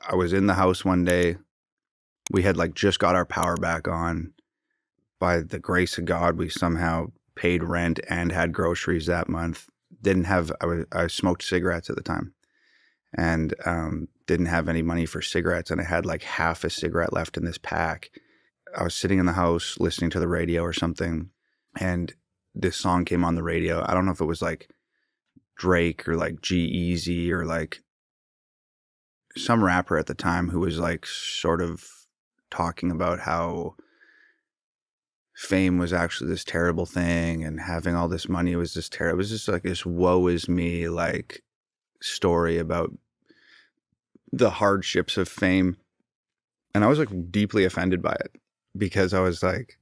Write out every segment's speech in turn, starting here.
I was in the house one day. We had like just got our power back on. By the grace of God, we somehow paid rent and had groceries that month. I smoked cigarettes at the time, and didn't have any money for cigarettes, and I had like half a cigarette left in this pack. I was sitting in the house listening to the radio or something, and this song came on the radio. I don't know if it was like Drake or like G-Eazy or like some rapper at the time who was like sort of talking about how fame was actually this terrible thing and having all this money was this terrible. It was just like this woe is me like story about the hardships of fame. And I was like deeply offended by it because I was like,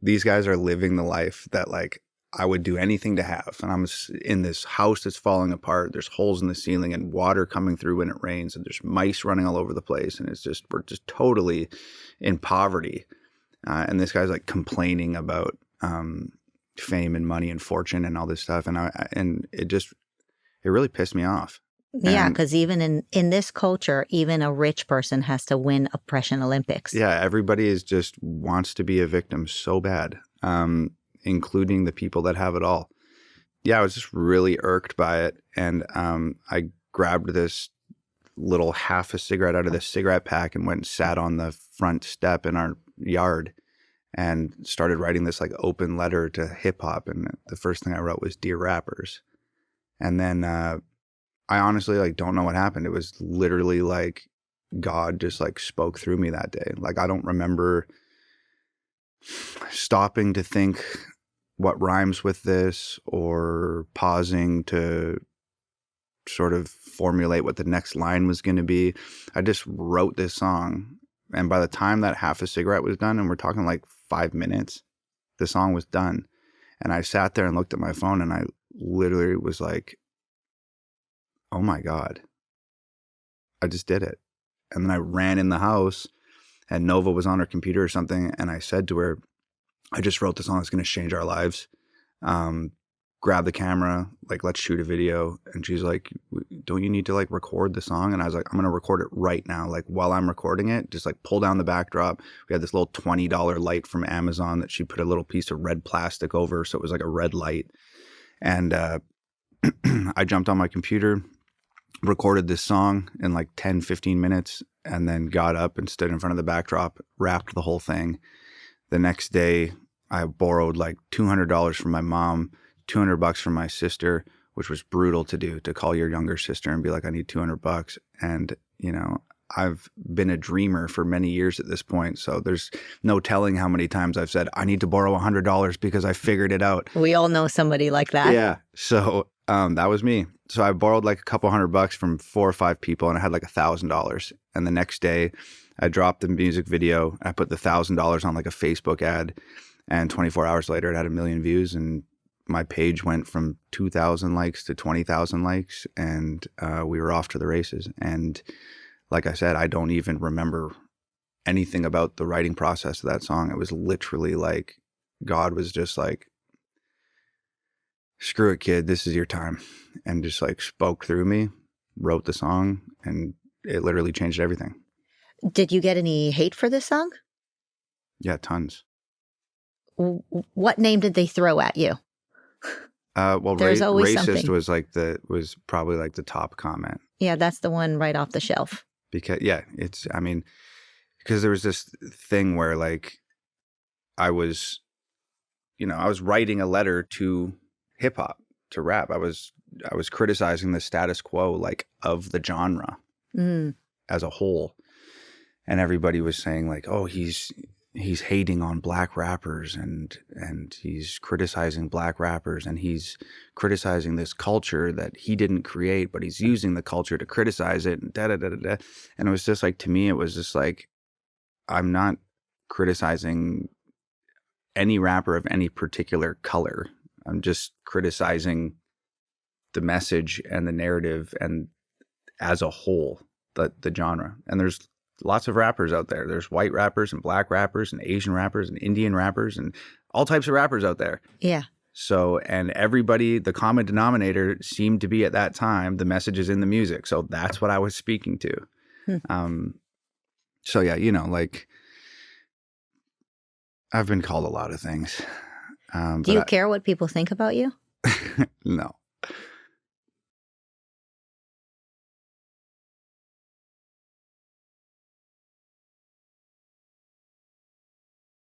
these guys are living the life that like I would do anything to have. And I'm in this house that's falling apart. There's holes in the ceiling and water coming through when it rains, and there's mice running all over the place. And we're just totally in poverty. And this guy's like complaining about fame and money and fortune and all this stuff. And it really pissed me off. Yeah, because even in this culture, even a rich person has to win Oppression Olympics. Yeah, everybody just wants to be a victim so bad, including the people that have it all. Yeah, I was just really irked by it. And I grabbed this little half a cigarette out of this cigarette pack and went and sat on the front step in our yard and started writing this like open letter to hip hop. And the first thing I wrote was "Dear Rappers." And then I honestly like don't know what happened. It was literally like God just like spoke through me that day. Like I don't remember stopping to think what rhymes with this or pausing to sort of formulate what the next line was going to be. I just wrote this song. And by the time that half a cigarette was done, and we're talking like 5 minutes, the song was done. And I sat there and looked at my phone and I literally was like, oh my God, I just did it. And then I ran in the house and Nova was on her computer or something. And I said to her, I just wrote the song that's going to change our lives. Grab the camera, like, let's shoot a video. And she's like, don't you need to like record the song? And I was like, I'm going to record it right now. Like while I'm recording it, just like pull down the backdrop. We had this little $20 light from Amazon that she put a little piece of red plastic over. So it was like a red light. And I jumped on my computer, recorded this song in like 10, 15 minutes, and then got up and stood in front of the backdrop, rapped the whole thing. The next day, I borrowed like $200 from my mom, $200 from my sister, which was brutal to do, to call your younger sister and be like, I need $200. And, you know, I've been a dreamer for many years at this point. So there's no telling how many times I've said, I need to borrow $100 because I figured it out. We all know somebody like that. Yeah. So that was me. So I borrowed like a couple $100 from 4 or 5 people and I had like $1,000. And the next day I dropped the music video. I put the $1,000 on like a Facebook ad, and 24 hours later it had 1 million views, and my page went from 2,000 likes to 20,000 likes, and we were off to the races. And like I said, I don't even remember anything about the writing process of that song. It was literally like God was just like, screw it, kid, this is your time. And just like spoke through me, wrote the song, and it literally changed everything. Did you get any hate for this song? Yeah, tons. What name did they throw at you? Well, There's always racist something. was probably like the top comment. Yeah, that's the one right off the shelf. Because there was this thing where like I was writing a letter to hip hop, to rap. I was criticizing the status quo like of the genre as a whole. And everybody was saying like, oh, he's hating on black rappers and he's criticizing black rappers and he's criticizing this culture that he didn't create, but he's using the culture to criticize it and da-da-da-da-da. And it was just like, to me, it was just like, I'm not criticizing any rapper of any particular color. I'm just criticizing the message and the narrative and as a whole, the genre. And there's lots of rappers out there. There's white rappers and black rappers and Asian rappers and Indian rappers and all types of rappers out there. Yeah. So, and everybody, the common denominator seemed to be at that time, the messages in the music. So that's what I was speaking to. Hmm. So yeah, you know, like I've been called a lot of things. Do you care what people think about you? No.